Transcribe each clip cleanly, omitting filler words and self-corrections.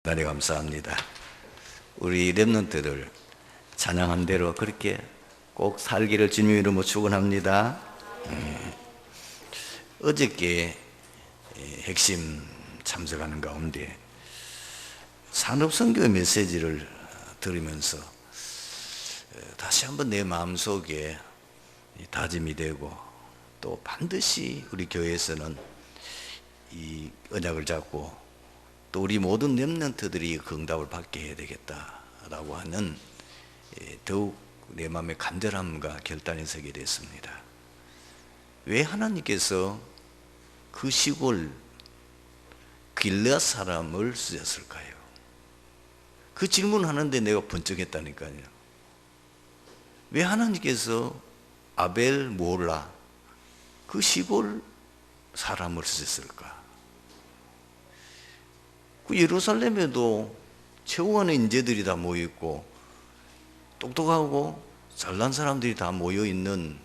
대단히 감사합니다. 우리 렘넌트들 찬양한 대로 그렇게 꼭 살기를 주님의 이름으로 축원합니다. 어저께 핵심 참석하는 가운데 산업선교 메시지를 들으면서 다시 한번 내 마음속에 다짐이 되고, 또 반드시 우리 교회에서는 이 언약을 잡고 또 우리 모든 렘넌트들이 그 응답을 받게 해야 되겠다라고 하는 더욱 내 마음의 간절함과 결단이 서게 됐습니다. 왜 하나님께서 그 시골 길르앗 사람을 쓰셨을까요? 그 질문하는데 내가 번쩍했다니까요. 왜 하나님께서 아벨 모홀라 그 시골 사람을 쓰셨을까? 그 예루살렘에도 최고한의 인재들이 다 모여있고 똑똑하고 잘난 사람들이 다 모여있는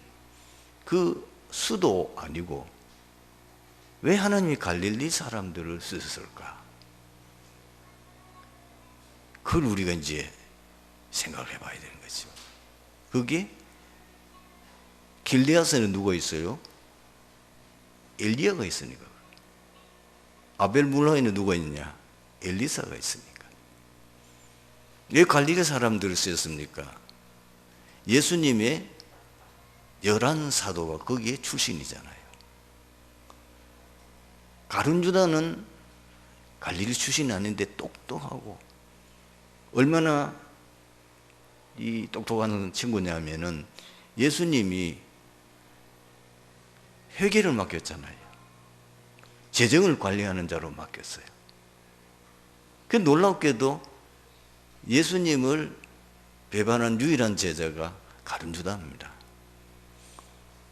그 수도 아니고 왜 하나님이 갈릴리 사람들을 쓰셨을까? 그걸 우리가 이제 생각을 해봐야 되는 거죠. 그게 길르앗에는 누가 있어요? 엘리야가 있으니까. 아벨 물라에는 누가 있냐? 엘리사가 있으니까. 왜 갈릴리 사람들을 쓰였습니까? 예수님의 11 사도가 거기에 출신이잖아요. 가룟유다는 갈릴리 출신이 아닌데 똑똑하고, 얼마나 이 똑똑한 친구냐면은 예수님이 회계를 맡겼잖아요. 재정을 관리하는 자로 맡겼어요. 그 놀랍게도 예수님을 배반한 유일한 제자가 가룟유다입니다.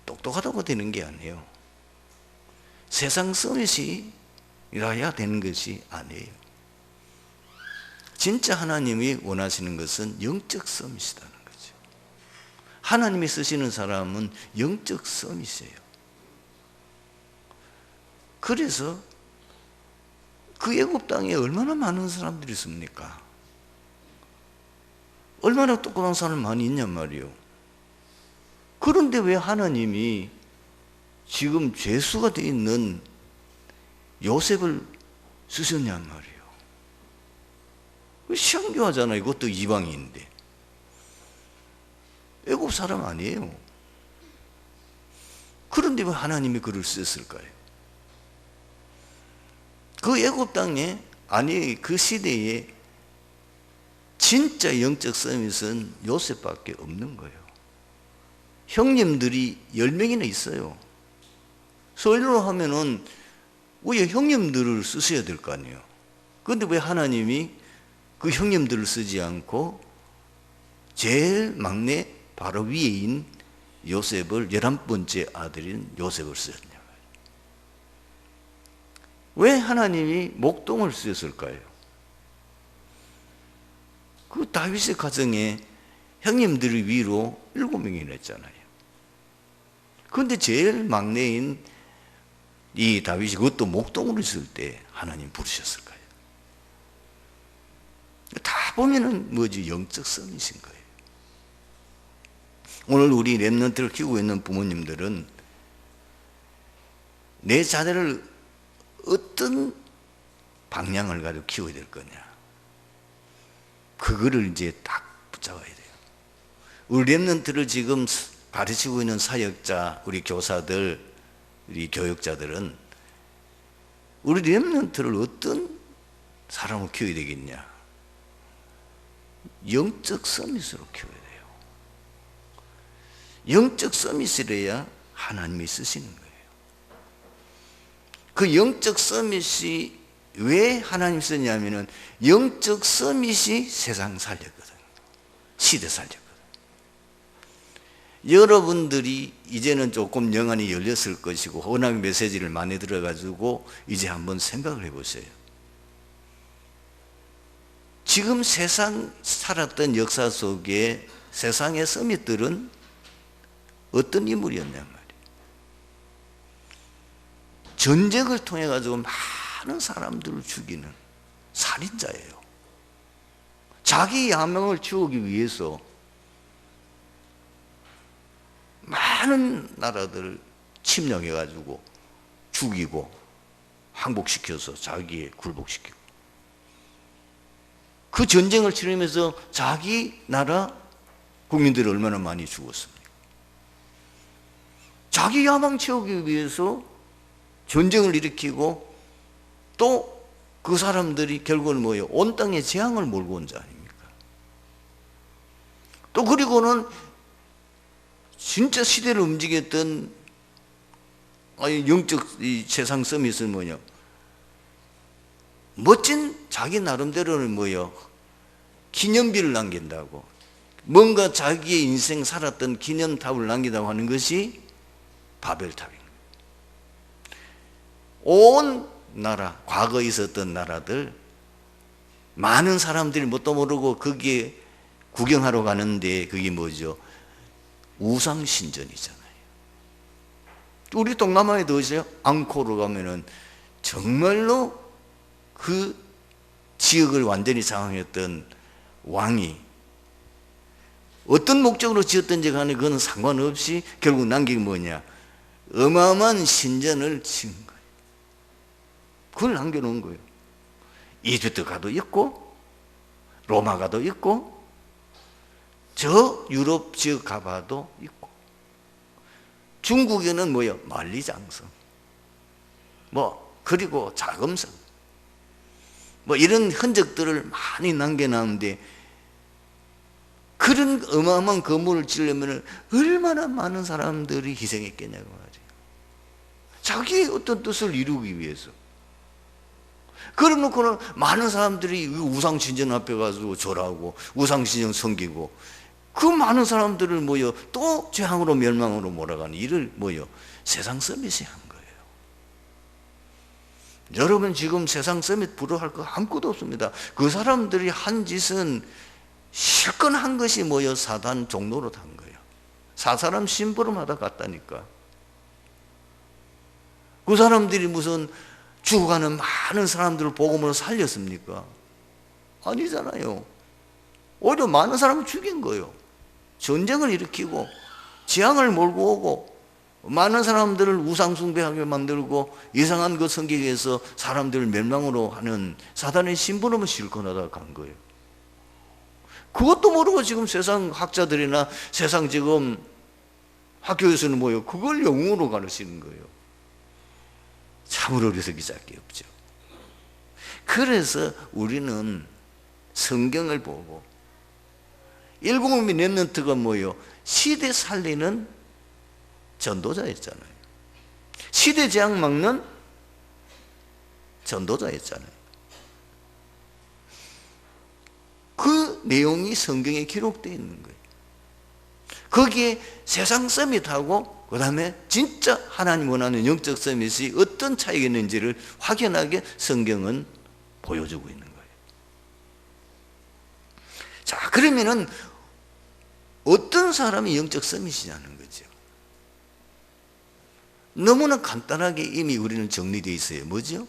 똑똑하다고 되는 게 아니에요. 세상 서밋이라야 되는 것이 아니에요. 진짜 하나님이 원하시는 것은 영적 서밋이라는 거죠. 하나님이 쓰시는 사람은 영적 서밋이에요. 그래서 그 애굽 땅에 얼마나 많은 사람들이 있습니까? 얼마나 똑똑한 사람 많이 있냔 말이에요. 그런데 왜 하나님이 지금 죄수가 되어 있는 요셉을 쓰셨냔 말이에요. 신기하잖아요. 이것도 이방인인데. 애굽 사람 아니에요. 그런데 왜 하나님이 그를 쓰셨을까요? 그 애굽 땅에, 아니 그 시대에 진짜 영적 서밋은 요셉밖에 없는 거예요. 형님들이 10명이나 있어요. 서울로 하면은 왜 형님들을 쓰셔야 될 거 아니에요. 그런데 왜 하나님이 그 형님들을 쓰지 않고 제일 막내 바로 위에인 요셉을, 11번째 아들인 요셉을 쓰셨냐? 왜 하나님이 목동을 쓰셨을까요? 그 다윗의 가정에 형님들을 위로 7명이나 했잖아요. 그런데 제일 막내인 이 다윗이 그것도 목동으로 있을 때 하나님 부르셨을까요? 다 보면은 뭐지? 영적 선이신 거예요. 오늘 우리 렘넌트를 키우고 있는 부모님들은 내 자녀를 어떤 방향을 가지고 키워야 될 거냐, 그거를 이제 딱 붙잡아야 돼요. 우리 렘넌트를 지금 가르치고 있는 사역자, 우리 교사들, 우리 교육자들은 우리 렘넌트를 어떤 사람으로 키워야 되겠냐? 영적 서밋으로 키워야 돼요. 영적 서밋이래야 하나님이 쓰시는 거예요. 그 영적 서밋이 왜 하나님 쓰냐면은 영적 서밋이 세상 살렸거든요. 시대 살렸거든요. 여러분들이 이제는 조금 영안이 열렸을 것이고 워낙 메시지를 많이 들어가지고 이제 한번 생각을 해보세요. 지금 세상 살았던 역사 속에 세상의 서밋들은 어떤 인물이었냔 말이에요. 전쟁을 통해 가지고 많은 사람들을 죽이는 살인자예요. 자기 야망을 채우기 위해서 많은 나라들을 침략해가지고 죽이고 항복시켜서 자기에 굴복시키고, 그 전쟁을 치르면서 자기 나라 국민들이 얼마나 많이 죽었습니까? 자기 야망 채우기 위해서 전쟁을 일으키고, 또 그 사람들이 결국은 뭐예요? 온 땅에 재앙을 몰고 온 자 아닙니까? 또 그리고는 진짜 시대를 움직였던 영적 이 세상 서밋은 뭐냐? 멋진 자기 나름대로는 뭐예요? 기념비를 남긴다고, 뭔가 자기의 인생 살았던 기념탑을 남긴다고 하는 것이 바벨탑입니다. 온 나라, 과거에 있었던 나라들, 많은 사람들이 뭣도 모르고 거기에 구경하러 가는데 그게 뭐죠? 우상신전이잖아요. 우리 동남아에도 있어요. 앙코르 가면은 정말로 그 지역을 완전히 장악했던 왕이 어떤 목적으로 지었던지 간에 그건 상관없이 결국 남긴 게 뭐냐? 어마어마한 신전을 지은 거예요. 그걸 남겨놓은 거예요. 이집트 가도 있고, 로마 가도 있고, 저 유럽 지역 가봐도 있고, 중국에는 뭐예요? 만리장성, 그리고 자금성, 이런 흔적들을 많이 남겨놨는데, 그런 어마어마한 건물을 지으려면 얼마나 많은 사람들이 희생했겠냐고 말이에요. 자기의 어떤 뜻을 이루기 위해서. 그래 놓고는 많은 사람들이 우상신전 앞에 가서 절하고 우상신전 섬기고, 그 많은 사람들을 뭐요? 또 재앙으로 멸망으로 몰아가는 일을 뭐요? 세상 서밋이 한 거예요. 여러분, 지금 세상 서밋 부러워할 거 아무것도 없습니다. 그 사람들이 한 짓은 실컷 한 것이 뭐요? 사단 종로로 한 거예요. 사람 심부름하다 갔다니까. 그 사람들이 무슨 죽어가는 많은 사람들을 복음으로 살렸습니까? 아니잖아요. 오히려 많은 사람을 죽인 거예요. 전쟁을 일으키고 재앙을 몰고 오고, 많은 사람들을 우상숭배하게 만들고 이상한 것 섬기게 해서 사람들을 멸망으로 하는 사단의 심부름을 실컷 하다 간 거예요. 그것도 모르고 지금 세상 학자들이나 세상 지금 학교에서는 뭐예요? 그걸 영웅으로 가르치는 거예요. 참으로 어리석기 짝이 없죠. 그래서 우리는 성경을 보고, 일곱미 렘넌트가 뭐예요? 시대 살리는 전도자였잖아요. 시대 재앙 막는 전도자였잖아요. 그 내용이 성경에 기록되어 있는 거예요. 거기에 세상 서밋하고 그 다음에 진짜 하나님 원하는 영적 서밋이 어떤 차이가 있는지를 확연하게 성경은 보여주고 있는 거예요. 자, 그러면은 어떤 사람이 영적 서밋이냐는 거죠. 너무나 간단하게 이미 우리는 정리되어 있어요. 뭐죠?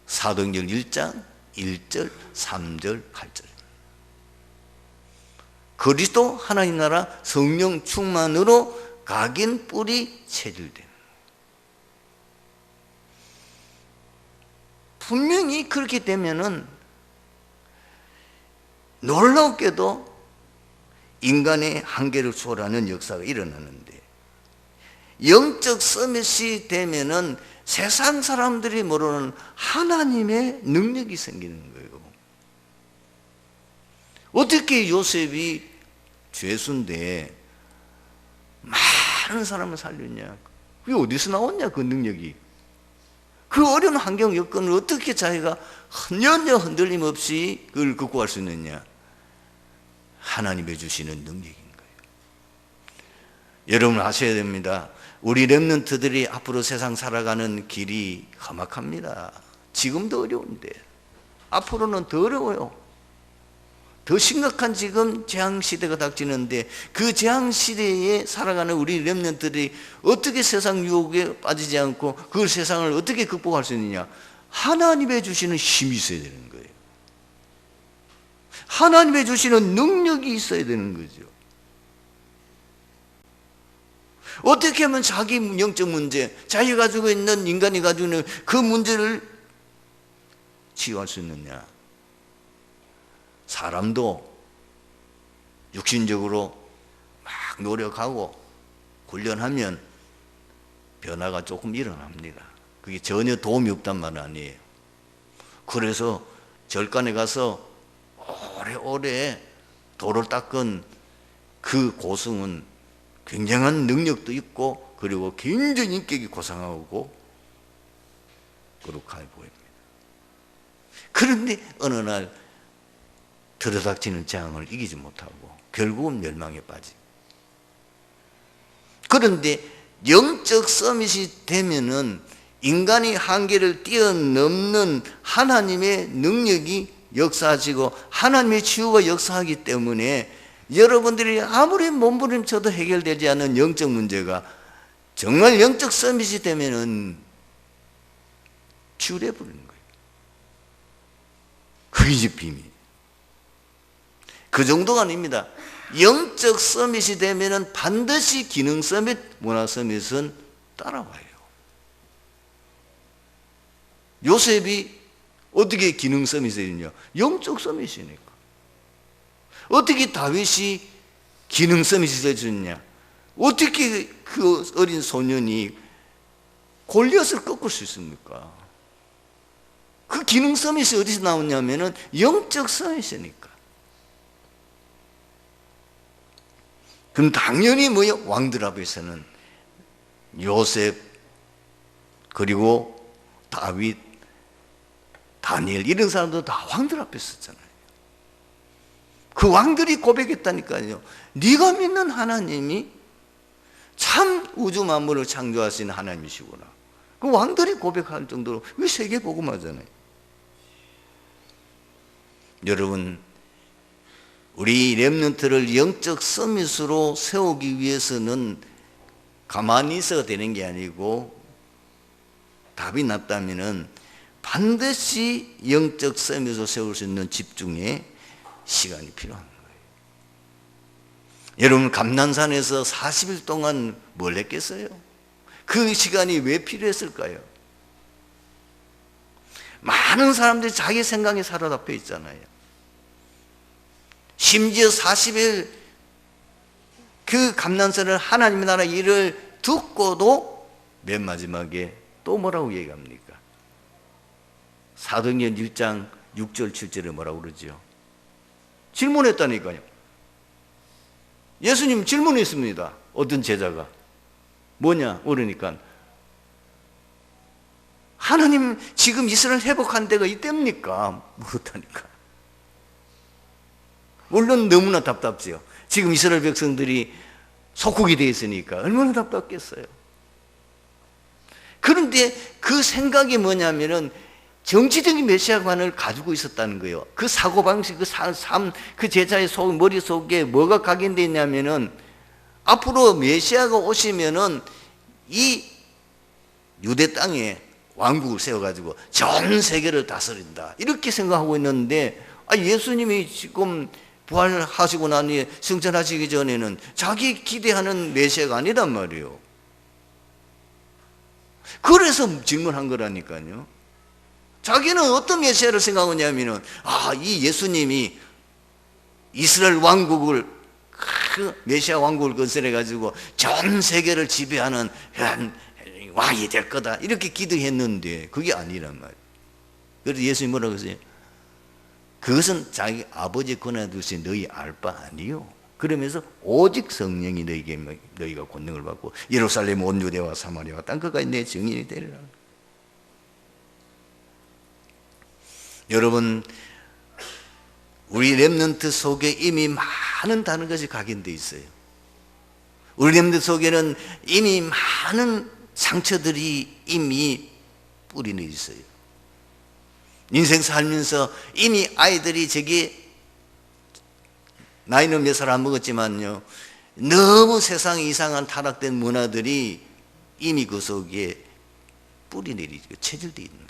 사도행전 1장 1절, 3절, 8절. 그리스도 하나님 나라 성령 충만으로 각인 뿔이 체질된. 분명히 그렇게 되면은 놀랍게도 인간의 한계를 초월하는 역사가 일어나는데, 영적 서밋이 되면은 세상 사람들이 모르는 하나님의 능력이 생기는 거예요. 어떻게 요셉이 죄수인데 많은 사람을 살렸냐? 그게 어디서 나왔냐, 그 능력이? 그 어려운 환경 여건을 어떻게 자기가 전혀 흔들림 없이 그걸 극복할 수 있느냐? 하나님이 주시는 능력인 거예요. 여러분 아셔야 됩니다. 우리 렘넌트들이 앞으로 세상 살아가는 길이 험악합니다. 지금도 어려운데 앞으로는 더 어려워요. 더 심각한 지금 재앙시대가 닥치는데, 그 재앙시대에 살아가는 우리 렘넌트들이 어떻게 세상 유혹에 빠지지 않고 그걸 세상을 어떻게 극복할 수 있느냐? 하나님의 주시는 힘이 있어야 되는 거예요. 하나님의 주시는 능력이 있어야 되는 거죠. 어떻게 하면 자기 영적 문제, 자기가 가지고 있는, 인간이 가지고 있는 그 문제를 치유할 수 있느냐? 사람도 육신적으로 막 노력하고 훈련하면 변화가 조금 일어납니다. 그게 전혀 도움이 없단 말은 아니에요. 그래서 절간에 가서 오래오래 돌을 닦은 그 고승은 굉장한 능력도 있고, 그리고 굉장히 인격이 고상하고 거룩해 보입니다. 그런데 어느 날 들어닥치는 재앙을 이기지 못하고 결국은 멸망에 빠지고, 그런데 영적 서밋이 되면은 인간이 한계를 뛰어넘는 하나님의 능력이 역사하시고 하나님의 치유가 역사하기 때문에 여러분들이 아무리 몸부림쳐도 해결되지 않는 영적 문제가 정말 영적 서밋이 되면은 치유돼 버리는 거예요. 그게 이제 비밀. 그 정도가 아닙니다. 영적 서밋이 되면은 반드시 기능 서밋, 문화 서밋은 따라와요. 요셉이 어떻게 기능 서밋이 되느냐? 영적 서밋이니까. 어떻게 다윗이 기능 서밋이 되느냐? 어떻게 그 어린 소년이 골리앗을 꺾을 수 있습니까? 그 기능 서밋이 어디서 나오냐면은 영적 서밋이니까. 그럼 당연히 뭐예요? 왕들 앞에서는 요셉, 그리고 다윗, 다니엘 이런 사람도 다 왕들 앞에 있었잖아요. 그 왕들이 고백했다니까요. 네가 믿는 하나님이 참 우주 만물을 창조하신 하나님이시구나. 그 왕들이 고백할 정도로 왜 세계 복음하잖아요. 여러분, 우리 렘넌트를 영적 서밋으로 세우기 위해서는 가만히 있어야 되는 게 아니고, 답이 났다면은 반드시 영적 서밋으로 세울 수 있는 집중의 시간이 필요한 거예요. 여러분, 감난산에서 40일 동안 뭘 했겠어요? 그 시간이 왜 필요했을까요? 많은 사람들이 자기 생각에 사로잡혀 있잖아요. 심지어 40일 그 감난산을 하나님의 나라 일을 듣고도 맨 마지막에 또 뭐라고 얘기합니까? 사도행전 1장 6절 7절에 뭐라고 그러죠? 질문했다니까요. 예수님 질문했습니다. 어떤 제자가. 뭐냐? 그러니까 하나님 지금 이스라엘 회복한 데가 이때입니까? 묻었다니까. 물론 너무나 답답지요. 지금 이스라엘 백성들이 속국이 되어 있으니까 얼마나 답답겠어요. 그런데 그 생각이 뭐냐면은 정치적인 메시아관을 가지고 있었다는 거예요. 그 사고방식, 그 제자의 머릿속에 뭐가 각인되어 있냐면은 앞으로 메시아가 오시면은 이 유대 땅에 왕국을 세워가지고 전 세계를 다스린다. 이렇게 생각하고 있는데, 예수님이 지금 부활하시고 나니 승천하시기 전에는 자기 기대하는 메시아가 아니란 말이에요. 그래서 질문한 거라니까요. 자기는 어떤 메시아를 생각하냐면은, 이 예수님이 이스라엘 왕국을, 그 메시아 왕국을 건설해가지고 전 세계를 지배하는 왕이 될 거다. 이렇게 기도했는데, 그게 아니란 말이에요. 그래서 예수님이 뭐라고 했어요? 그것은 자기 아버지 권한에 두신 너희 알 바 아니요. 그러면서 오직 성령이 너희가 권능을 받고 예루살렘 온 유대와 사마리아와 땅끝까지 내 증인이 되리라. 여러분, 우리 렘넌트 속에 이미 많은 다른 것이 각인되어 있어요. 우리 렘넌트 속에는 이미 많은 상처들이 이미 뿌리는 있어요. 인생 살면서 이미 아이들이 나이는 몇 살 안 먹었지만요, 너무 세상에 이상한 타락된 문화들이 이미 그 속에 뿌리 내리고 체질되어 있는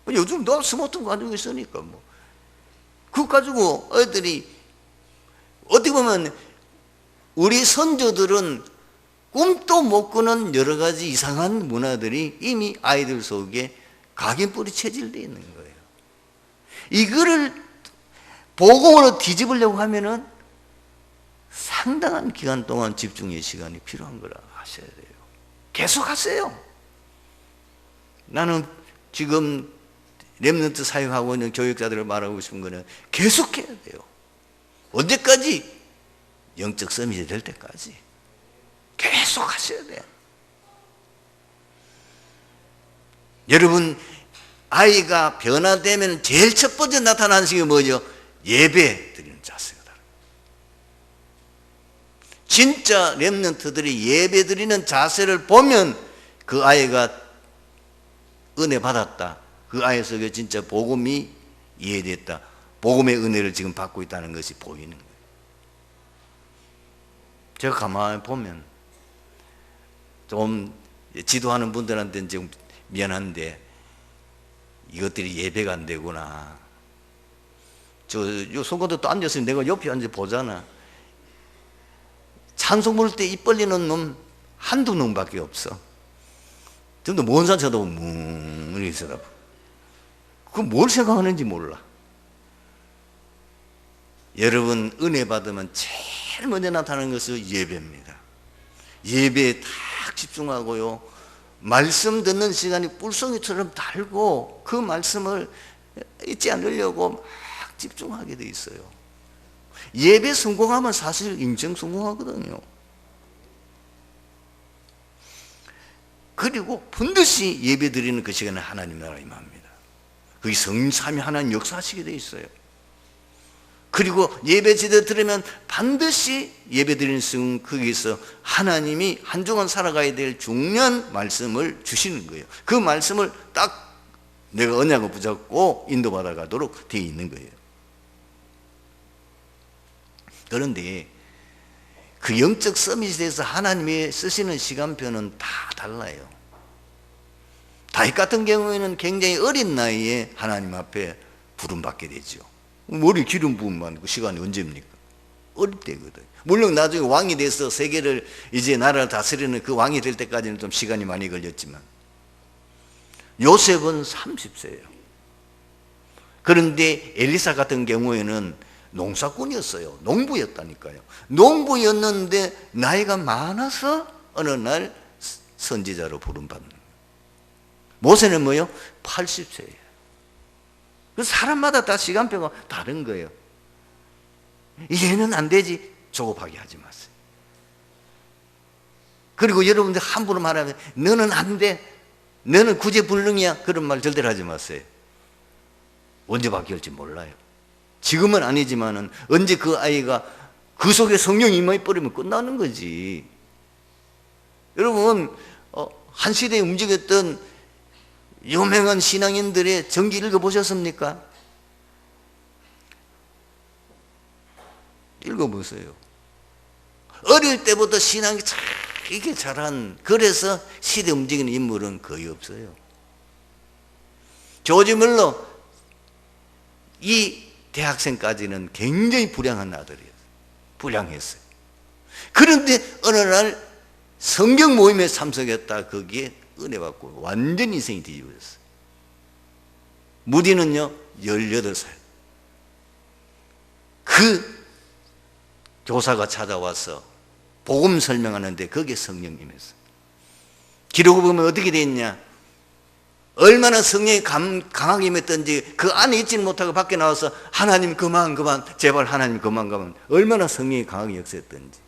거예요. 요즘 너 스마트폰 가지고 있으니까 그거 가지고 애들이 어떻게 보면 우리 선조들은 꿈도 못 꾸는 여러 가지 이상한 문화들이 이미 아이들 속에 각인뿌리 체질되어 있는 거예요. 이거를 복음으로 뒤집으려고 하면은 상당한 기간 동안 집중의 시간이 필요한 거라 하셔야 돼요. 계속 하세요. 나는 지금 렘넌트 사역하고 있는 교육자들을 말하고 싶은 거는 계속해야 돼요. 언제까지? 영적 서밋이 될 때까지 계속 하셔야 돼요. 여러분, 아이가 변화되면 제일 첫 번째 나타나는 것이 뭐죠? 예배 드리는 자세가 다릅니다. 진짜 렘넌트들이 예배 드리는 자세를 보면 그 아이가 은혜 받았다, 그 아이 속에 진짜 복음이 이해됐다, 복음의 은혜를 지금 받고 있다는 것이 보이는 거예요. 제가 가만히 보면 좀 지도하는 분들한테는 좀 미안한데 이것들이 예배가 안 되구나. 요 손가락도 또 앉았으면 내가 옆에 앉아 보잖아. 찬송 부를 때 입 벌리는 놈 한두 놈밖에 없어. 좀 더 먼 산 쳐다보면 뭉 이렇게 쳐다보. 그 뭘 생각하는지 몰라. 여러분, 은혜 받으면 제일 먼저 나타나는 것은 예배입니다. 예배에 딱 집중하고요, 말씀 듣는 시간이 뿔송이처럼 달고 그 말씀을 잊지 않으려고 막 집중하게 돼 있어요. 예배 성공하면 사실 인생 성공하거든요. 그리고 반드시 예배 드리는 그 시간에 하나님 나라 임합니다. 거기 성령 삼위 하나님 역사하시게 돼 있어요. 그리고 예배 제대로 들으면 반드시 예배 드리는 순간 거기서 하나님이 한 주간 살아가야 될 중요한 말씀을 주시는 거예요. 그 말씀을 딱 내가 언약을 붙잡고 인도받아 가도록 되어 있는 거예요. 그런데 그 영적 서밋에 대해서 하나님이 쓰시는 시간표는 다 달라요. 다윗 같은 경우에는 굉장히 어린 나이에 하나님 앞에 부름받게 되죠. 머리 기름 부음 받고 시간이 언제입니까? 어릴 때거든. 물론 나중에 왕이 돼서 세계를 이제 나라를 다스리는 그 왕이 될 때까지는 좀 시간이 많이 걸렸지만 요셉은 30세예요. 그런데 엘리사 같은 경우에는 농사꾼이었어요. 농부였다니까요. 농부였는데 나이가 많아서 어느 날 선지자로 부름받는 거예요. 모세는 뭐요? 80세예요. 사람마다 다 시간표가 다른 거예요. 얘는 안 되지, 조급하게 하지 마세요. 그리고 여러분들 함부로 말하면 너는 안 돼, 너는 구제불능이야, 그런 말 절대로 하지 마세요. 언제 바뀔지 몰라요. 지금은 아니지만은 언제 그 아이가 그 속에 성령이 임해버리면 끝나는 거지. 여러분, 한 시대에 움직였던 유명한 신앙인들의 전기 읽어보셨습니까? 읽어보세요. 어릴 때부터 신앙이 참 이게 잘한, 그래서 시대 움직이는 인물은 거의 없어요. 조지 밀러, 이 대학생까지는 굉장히 불량한 아들이었어요. 불량했어요. 그런데 어느 날 성경 모임에 참석했다, 거기에 은혜 받고 완전 인생이 뒤집어졌어요. 무디는요 18살. 그 교사가 찾아와서 복음 설명하는데 거기에 성령님이었어요. 기록을 보면 어떻게 되어 있냐, 얼마나 성령이 강하게 임했던지 그 안에 있지는 못하고 밖에 나와서 하나님 그만 제발 하나님 그만 얼마나 성령이 강하게 역사했던지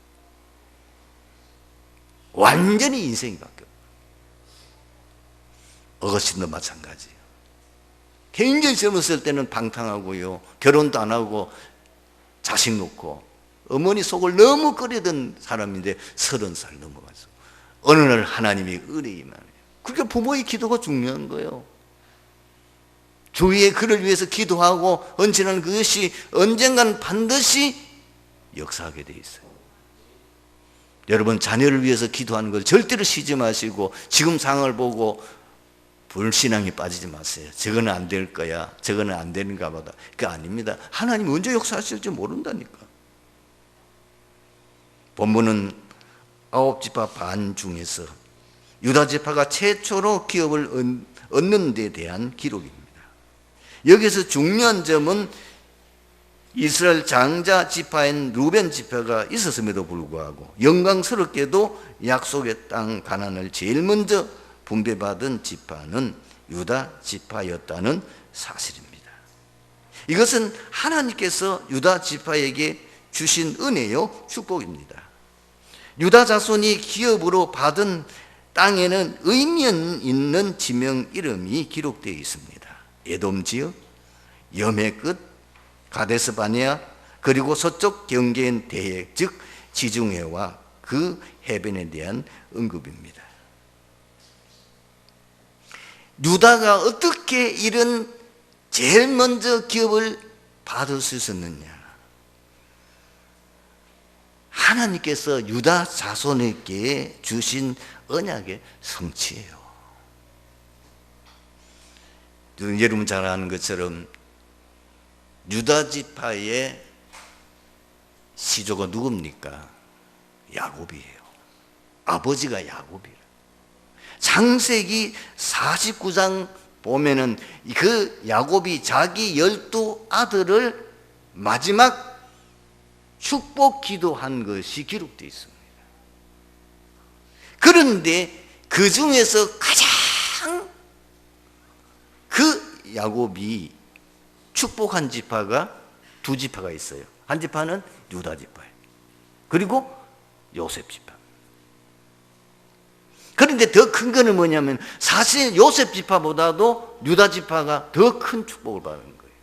완전히 인생이 바뀌었어요. 어거스틴도 마찬가지예요. 굉장히 젊었을 때는 방탕하고요, 결혼도 안 하고 자식 놓고 어머니 속을 너무 끓이던 사람인데 30살 넘어가서 어느 날 하나님이 은혜 임하네요. 그러니까 부모의 기도가 중요한 거예요. 주위에 그를 위해서 기도하고 헌신하는 그것이 언젠가는 반드시 역사하게 돼 있어요. 여러분, 자녀를 위해서 기도하는 걸 절대로 쉬지 마시고 지금 상황을 보고 불신앙에 빠지지 마세요. 저거는 안 될 거야, 저거는 안 되는가 보다. 그게 아닙니다. 하나님 언제 역사하실지 모른다니까. 본문은 9지파 반 중에서 유다지파가 최초로 기업을 얻는 데 대한 기록입니다. 여기서 중요한 점은 이스라엘 장자 지파인 루벤 지파가 있었음에도 불구하고 영광스럽게도 약속의 땅 가나안을 제일 먼저 분배받은 지파는 유다 지파였다는 사실입니다. 이것은 하나님께서 유다 지파에게 주신 은혜요, 축복입니다. 유다 자손이 기업으로 받은 땅에는 의미 있는 지명 이름이 기록되어 있습니다. 에돔 지역, 염해 끝, 가데스 바네아, 그리고 서쪽 경계인 대해, 즉 지중해와 그 해변에 대한 언급입니다. 유다가 어떻게 이런 제일 먼저 기업을 받을 수 있었느냐? 하나님께서 유다 자손에게 주신 언약의 성취예요. 여러분 잘 아는 것처럼 유다 지파의 시조가 누굽니까? 야곱이에요. 아버지가 야곱이에요. 창세기 49장 보면은 그 야곱이 자기 12 아들을 마지막 축복 기도한 것이 기록되어 있습니다. 그런데 그 중에서 가장 그 야곱이 축복한 지파가 2지파가 있어요. 한 지파는 유다 지파예요. 그리고 요셉 지파. 그런데 더 큰 거는 뭐냐면 사실 요셉 지파보다도 유다 지파가 더 큰 축복을 받은 거예요.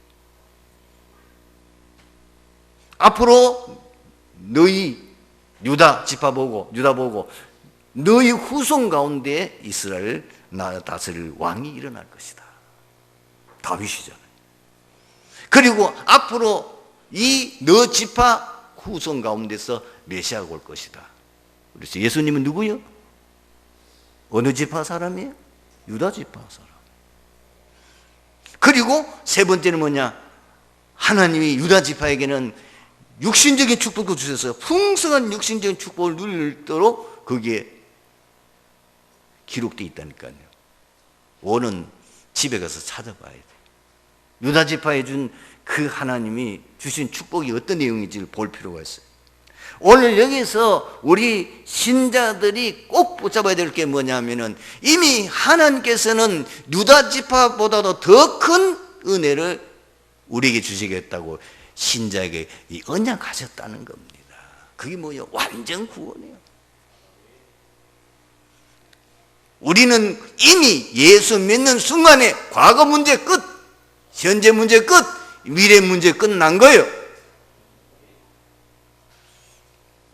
앞으로 너희 유다 지파 보고 유다 보고 너희 후손 가운데 이스라엘 나라 다스릴 왕이 일어날 것이다. 다윗이잖아요. 그리고 앞으로 이 너 지파 후손 가운데서 메시아가 올 것이다. 그래서 예수님은 누구요? 어느 지파 사람이에요? 유다 지파 사람. 그리고 세 번째는 뭐냐? 하나님이 유다 지파에게는 육신적인 축복을 주셔서 풍성한 육신적인 축복을 누리도록 거기에 기록되어 있다니까요. 오는 집에 가서 찾아봐야 돼요. 유다 지파에 준 그 하나님이 주신 축복이 어떤 내용인지를 볼 필요가 있어요. 오늘 여기서 우리 신자들이 꼭 붙잡아야 될 게 뭐냐면은 이미 하나님께서는 유다 지파보다도 더 큰 은혜를 우리에게 주시겠다고 신자에게 이 언약하셨다는 겁니다. 그게 뭐예요? 완전 구원이에요. 우리는 이미 예수 믿는 순간에 과거 문제 끝, 현재 문제 끝, 미래 문제 끝난 거예요.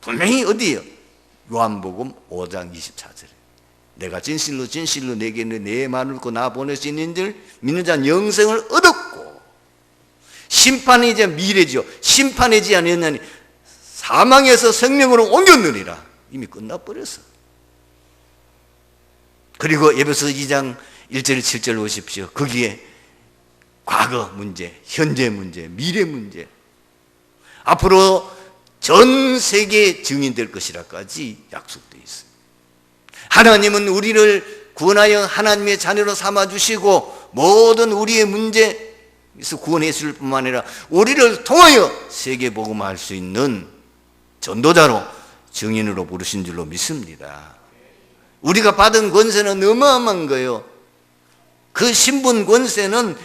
분명히 어디예요? 요한복음 5장 24절에 내가 진실로 진실로 내게 내 말을 듣고 나 보내신 이들 믿는 자는 영생을 얻었고 심판이 이제 미래죠. 심판이 이제 아니었느니 사망에서 생명으로 옮겼느니라. 이미 끝나버렸어. 그리고 에베소 2장 1절 7절 보십시오. 거기에 과거 문제, 현재 문제, 미래 문제, 앞으로 전 세계에 증인될 것이라까지 약속되어 있습니다. 하나님은 우리를 구원하여 하나님의 자녀로 삼아주시고 모든 우리의 문제에서 구원해 줄 뿐만 아니라 우리를 통하여 세계 복음할 수 있는 전도자로 증인으로 부르신 줄로 믿습니다. 우리가 받은 권세는 어마어마한 거예요. 그 신분 권세는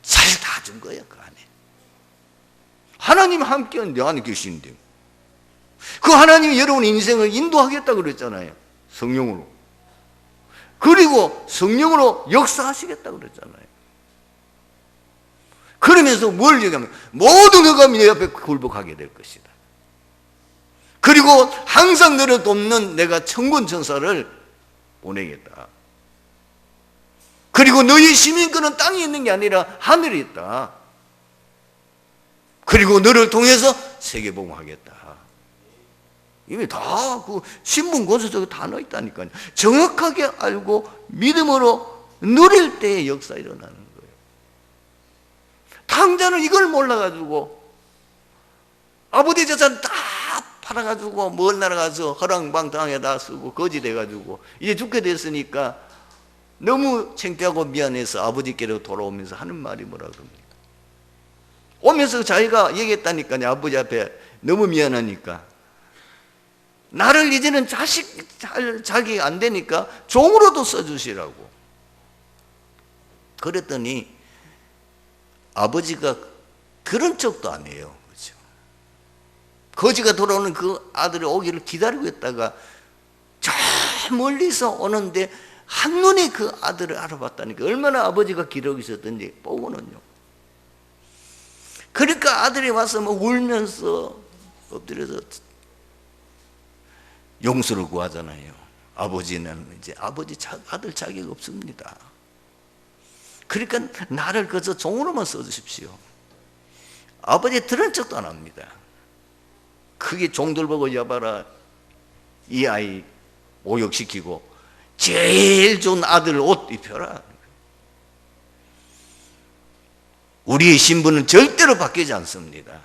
잘 다 준 거예요. 그 안에 하나님 함께 내 안에 계시는데 그 하나님이 여러분 인생을 인도하겠다고 그랬잖아요. 성령으로. 그리고 성령으로 역사하시겠다고 그랬잖아요. 그러면서 뭘 얘기하면 모든 흑암이 내 앞에 굴복하게 될 것이다. 그리고 항상 너를 돕는 내가 천군 천사를 보내겠다. 그리고 너희 시민권은 땅에 있는 게 아니라 하늘에 있다. 그리고 너를 통해서 세계복음하겠다. 이미 다 그 신분 권수 속에 다 넣어 있다니까요. 정확하게 알고 믿음으로 누릴 때의 역사 일어나는 거예요. 당자는 이걸 몰라가지고 아버지 재산 다 팔아가지고 먼 나라 가서 허랑방탕에다 쓰고 거지 돼가지고 이제 죽게 됐으니까 너무 창피하고 미안해서 아버지께로 돌아오면서 하는 말이 뭐라 그럽니까? 오면서 자기가 얘기했다니까요. 아버지 앞에 너무 미안하니까 나를 이제는 자기 안 되니까 종으로도 써주시라고. 그랬더니 아버지가 그런 척도 안 해요. 그렇죠? 거지가 돌아오는 그 아들이 오기를 기다리고 있다가 저 멀리서 오는데 한눈에 그 아들을 알아봤다니까. 얼마나 아버지가 기록이 있었던지 보고는요. 그러니까 아들이 와서 뭐 울면서 엎드려서 용서를 구하잖아요. 아버지는 이제 아들 자격 없습니다. 그러니까 나를 그저 종으로만 써주십시오. 아버지 들은 척도 안 합니다. 그게 종들 보고 여봐라 이 아이 모욕시키고 제일 좋은 아들 옷 입혀라. 우리의 신분은 절대로 바뀌지 않습니다.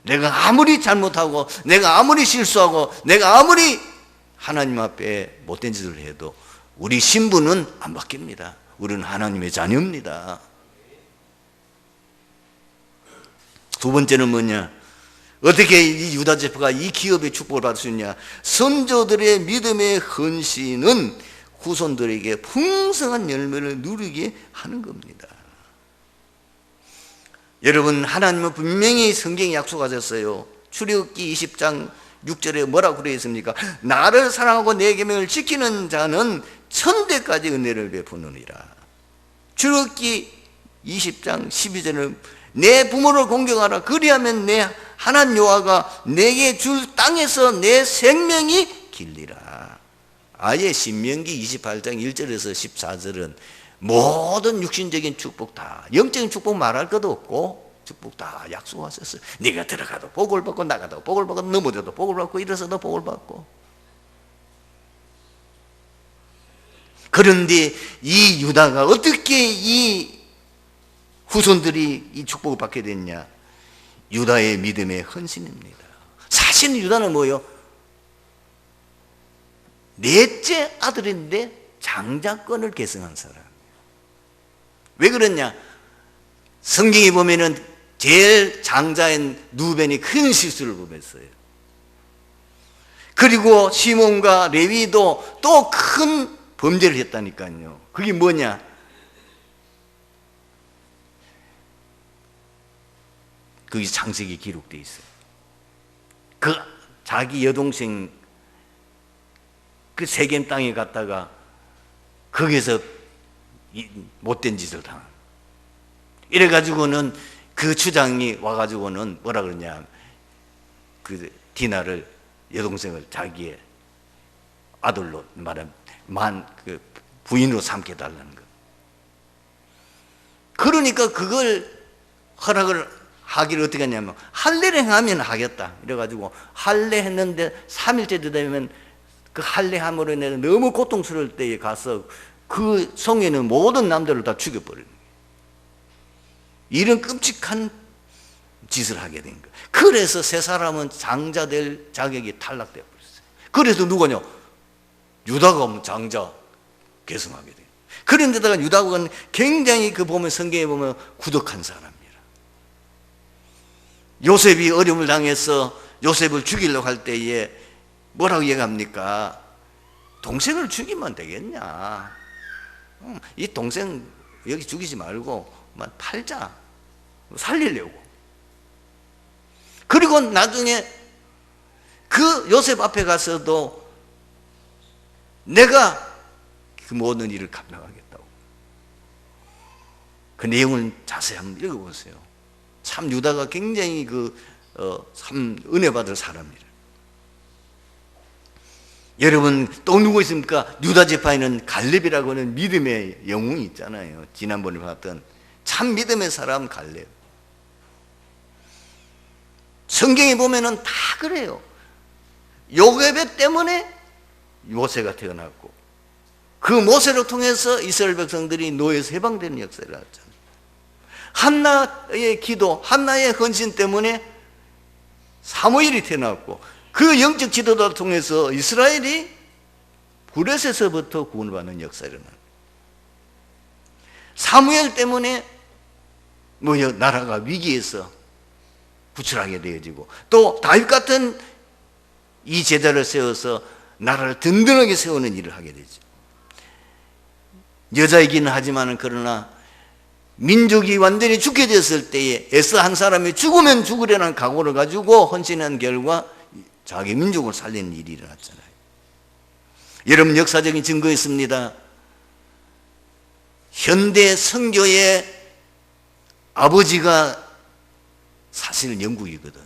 내가 아무리 잘못하고 내가 아무리 실수하고 내가 아무리 하나님 앞에 못된 짓을 해도 우리 신분은 안 바뀝니다. 우리는 하나님의 자녀입니다. 두 번째는 뭐냐? 어떻게 이 유다 지파가 이 기업의 축복을 받을 수 있냐? 선조들의 믿음의 헌신은 후손들에게 풍성한 열매를 누리게 하는 겁니다. 여러분, 하나님은 분명히 성경에 약속하셨어요. 출애굽기 20장 6절에 뭐라고 그래 있습니까? 나를 사랑하고 내 계명을 지키는 자는 천대까지 은혜를 베푸느니라. 출애굽기 20장 12절은 내 부모를 공경하라. 그리하면 내 하나님 여호와가 내게 줄 땅에서 내 생명이 길리라. 아예 신명기 28장 1절에서 14절은 모든 육신적인 축복 다, 영적인 축복 말할 것도 없고 축복 다 약속하셨어요. 네가 들어가도 복을 받고 나가도 복을 받고 넘어져도 복을 받고 일어서도 복을 받고. 그런데 이 유다가 어떻게 이 후손들이 이 축복을 받게 됐냐? 유다의 믿음의 헌신입니다. 사실 유다는 뭐예요? 넷째 아들인데 장자권을 계승한 사람. 왜 그러냐? 성경에 보면은 제일 장자인 누벤이 큰 실수를 범했어요. 그리고 시몬과 레위도 또 큰 범죄를 했다니까요. 그게 뭐냐? 그게 창세기에 기록되어 있어요. 그 자기 여동생 그 세겜 땅에 갔다가 거기서 못된 짓을 당한. 이래가지고는 그 주장이 와가지고는 뭐라 그러냐, 그 디나를 여동생을 자기의 아들로 말하면 그 부인으로 삼게 달라는 거. 그러니까 그걸 허락을 하기를 어떻게 하냐면 할례를 행하면 하겠다. 이래가지고 할례 했는데 3일째 되면 그 할례함으로 인해서 너무 고통스러울 때에 가서 그 성에는 모든 남자를 다 죽여버리는 거예요. 이런 끔찍한 짓을 하게 된 거예요. 그래서 세 사람은 장자 될 자격이 탈락되어 버렸어요. 그래서 누구냐? 유다가 장자 계승하게 돼요. 그런데다가 유다가 굉장히 그 보면 성경에 보면 구덕한 사람이라. 요셉이 어려움을 당해서 요셉을 죽이려고 할 때에 뭐라고 얘기합니까? 동생을 죽이면 되겠냐? 이 동생 여기 죽이지 말고 팔자, 살리려고. 그리고 나중에 그 요셉 앞에 가서도 내가 그 모든 일을 감당하겠다고. 그 내용을 자세히 한번 읽어보세요. 참 유다가 굉장히 참 은혜 받을 사람이라. 여러분 또 누구 있습니까? 유다 지파에는 갈렙이라고 하는 믿음의 영웅이 있잖아요. 지난번에 봤던 참 믿음의 사람 갈렙. 성경에 보면은 다 그래요. 요괴배 때문에 모세가 태어났고, 그 모세를 통해서 이스라엘 백성들이 노예에서 해방되는 역사를 나왔잖아요. 한나의 기도, 한나의 헌신 때문에 사무엘이 태어났고, 그 영적 지도자를 통해서 이스라엘이 블레셋에서부터 구원을 받는 역사를 일어납니다. 사무엘 때문에 나라가 위기에서 구출하게 되어지고, 또 다윗 같은 이 제자를 세워서 나라를 든든하게 세우는 일을 하게 되죠. 여자이기는 하지만 그러나 민족이 완전히 죽게 되었을 때에 에서 한 사람이 죽으면 죽으려는 각오를 가지고 헌신한 결과 자기 민족을 살리는 일이 일어났잖아요. 여러분, 역사적인 증거 있습니다. 현대 선교의 아버지가 사실 영국이거든요.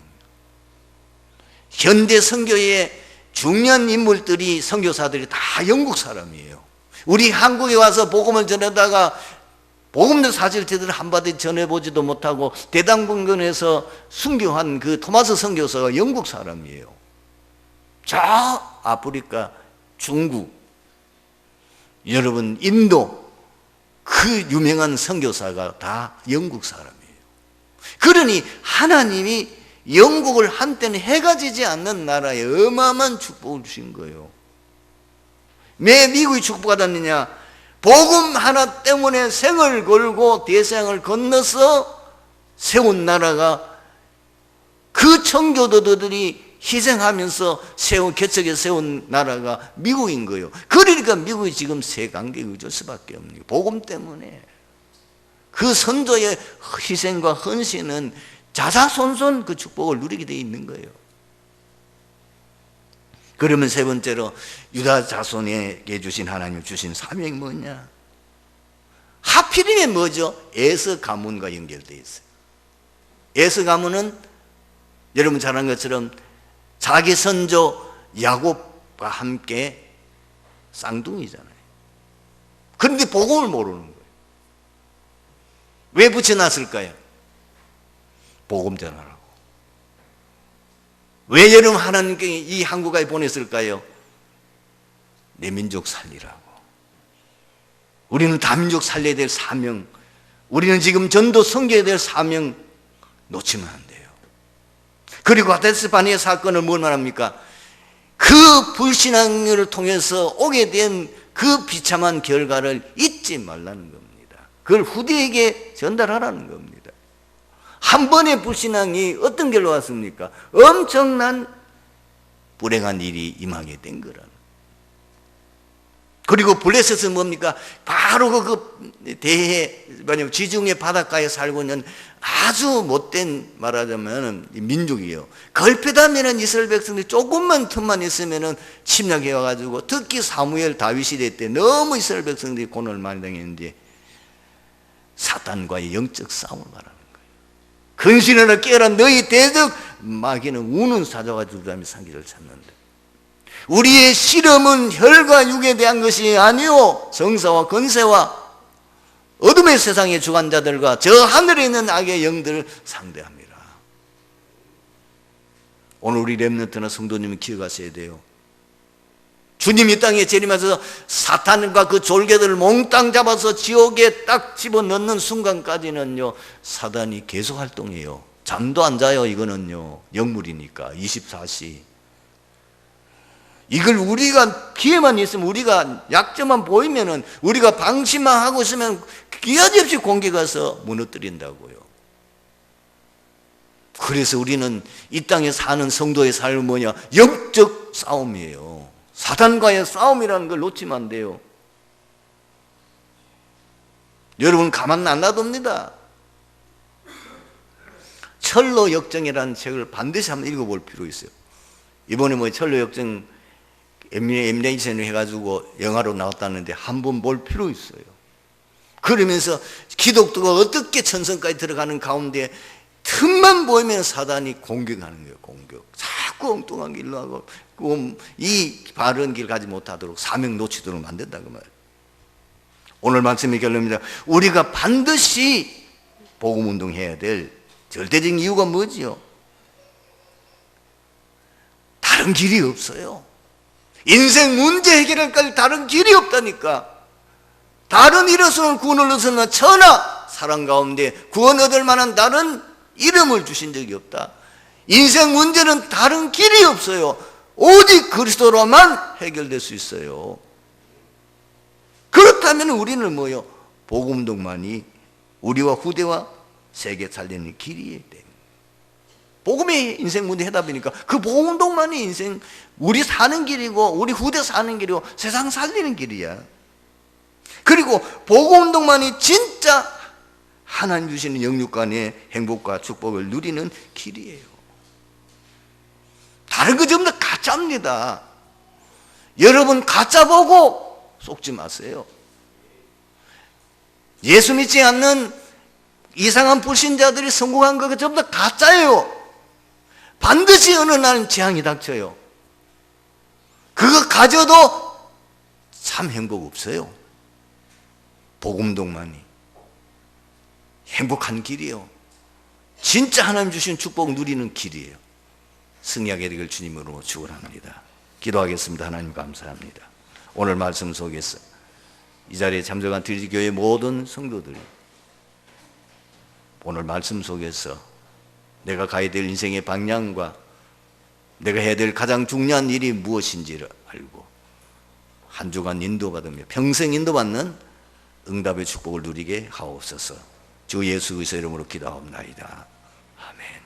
현대 선교의 중요한 인물들이, 선교사들이 다 영국 사람이에요. 우리 한국에 와서 복음을 전하다가 복음도 사실 제대로 한마디 전해보지도 못하고 대당분간에서 순교한 그 토마스 선교사가 영국 사람이에요. 저 아프리카, 중국, 여러분 인도, 그 유명한 선교사가 다 영국 사람이에요. 그러니 하나님이 영국을 한때는 해가 지지 않는 나라에 어마어마한 축복을 주신 거예요. 왜 미국이 축복받았느냐? 복음 하나 때문에 생을 걸고 대서양을 건너서 세운 나라가, 그 청교도들이 희생하면서 개척에 세운 나라가 미국인 거예요. 그러니까 미국이 지금 세강국이 될 수밖에 없는 거예요. 복음 때문에. 그 선조의 희생과 헌신은 자자손손 그 축복을 누리게 되어 있는 거예요. 그러면 세 번째로 유다 자손에게 주신 하나님 주신 사명이 뭐냐? 하필이면 뭐죠? 에서 가문과 연결되어 있어요. 에서 가문은 여러분 잘 아는 것처럼 자기 선조 야곱과 함께 쌍둥이잖아요. 그런데 복음을 모르는 거예요. 왜 붙여놨을까요? 복음 전하라고. 왜 여러분 하나님께 이 한국에 보냈을까요? 내 민족 살리라고. 우리는 다민족 살려야 될 사명, 우리는 지금 전도 선교해야 될 사명 놓치면 안 돼요. 그리고 가데스 바네아 사건을 뭘 말합니까? 그 불신앙을 통해서 오게 된 그 비참한 결과를 잊지 말라는 겁니다. 그걸 후대에게 전달하라는 겁니다. 한 번의 불신앙이 어떤 결로 왔습니까? 엄청난 불행한 일이 임하게 된 거라는. 그리고 블레셋은 뭡니까? 바로 그 대해, 지중해 바닷가에 살고 있는 아주 못된, 말하자면 민족이에요. 걸핏하면 이스라엘 백성들이 조금만 틈만 있으면 침략해 와가지고, 특히 사무엘 다윗 시대 때 너무 이스라엘 백성들이 고난을 많이 당했는데 사탄과의 영적 싸움을 말하는 거예요. 근신하라 깨어라, 너희 대적 마귀는 우는 사자가 두루다니며 산길을 찾는다. 우리의 실험은 혈과 육에 대한 것이 아니요 정사와 권세와 어둠의 세상의 주관자들과 저 하늘에 있는 악의 영들을 상대합니다. 오늘 우리 렘넌트나 성도님은 기억하셔야 돼요. 주님이 땅에 재림하셔서 사탄과 그 졸개들을 몽땅 잡아서 지옥에 딱 집어넣는 순간까지는요, 사단이 계속 활동해요. 잠도 안 자요. 이거는요, 영물이니까 24시. 이걸 우리가 기회만 있으면, 우리가 약점만 보이면은, 우리가 방심만 하고 있으면 기아지 공개 가서 무너뜨린다고요. 그래서 우리는 이 땅에 사는 성도의 삶은 뭐냐? 영적 싸움이에요. 사탄과의 싸움이라는 걸 놓치면 안 돼요. 여러분 가만 안 놔둡니다. 철로 역정이라는 책을 반드시 한번 읽어볼 필요 있어요. 이번에 철로 역정 애니메이션을 해가지고 영화로 나왔다는데 한번 볼 필요 있어요. 그러면서 기독교가 어떻게 천성까지 들어가는 가운데 틈만 보이면 사단이 공격하는 거예요. 공격. 자꾸 엉뚱한 길로 하고 이 바른 길 가지 못하도록 사명 놓치도록 만든다 그 말이에요. 오늘 말씀의 결론입니다. 우리가 반드시 복음운동 해야 될 절대적인 이유가 뭐지요? 다른 길이 없어요. 인생 문제 해결할까지 다른 길이 없다니까. 다른 이로서는 구원을 얻었으나 천하 사람 가운데 구원 얻을 만한 다른 이름을 주신 적이 없다. 인생 문제는 다른 길이 없어요. 오직 그리스도로만 해결될 수 있어요. 그렇다면 우리는 뭐요? 복음동만이 우리와 후대와 세계 살리는 길이에요. 복음이 인생 문제 해답이니까 그 복음동만이 인생 우리 사는 길이고 우리 후대 사는 길이고 세상 살리는 길이야. 그리고 복음동만이 진짜 하나님 주시는 영육간의 행복과 축복을 누리는 길이에요. 다른 거 전부 다 가짜입니다. 여러분 가짜 보고 속지 마세요. 예수 믿지 않는 이상한 불신자들이 성공한 거 전부 다 가짜예요. 반드시 어느 날은 재앙이 닥쳐요. 그거 가져도 참 행복 없어요. 복음동만이 행복한 길이에요. 진짜 하나님 주신 축복 누리는 길이에요. 승리하게 되길 주님으로 축원합니다. 기도하겠습니다. 하나님 감사합니다. 오늘 말씀 속에서 이 자리에 참석한 드리교회 모든 성도들이 오늘 말씀 속에서 내가 가야 될 인생의 방향과 내가 해야 될 가장 중요한 일이 무엇인지를 알고 한 주간 인도받으며 평생 인도받는 응답의 축복을 누리게 하옵소서. 주 예수 그리스도의 이름으로 기도하옵나이다. 아멘.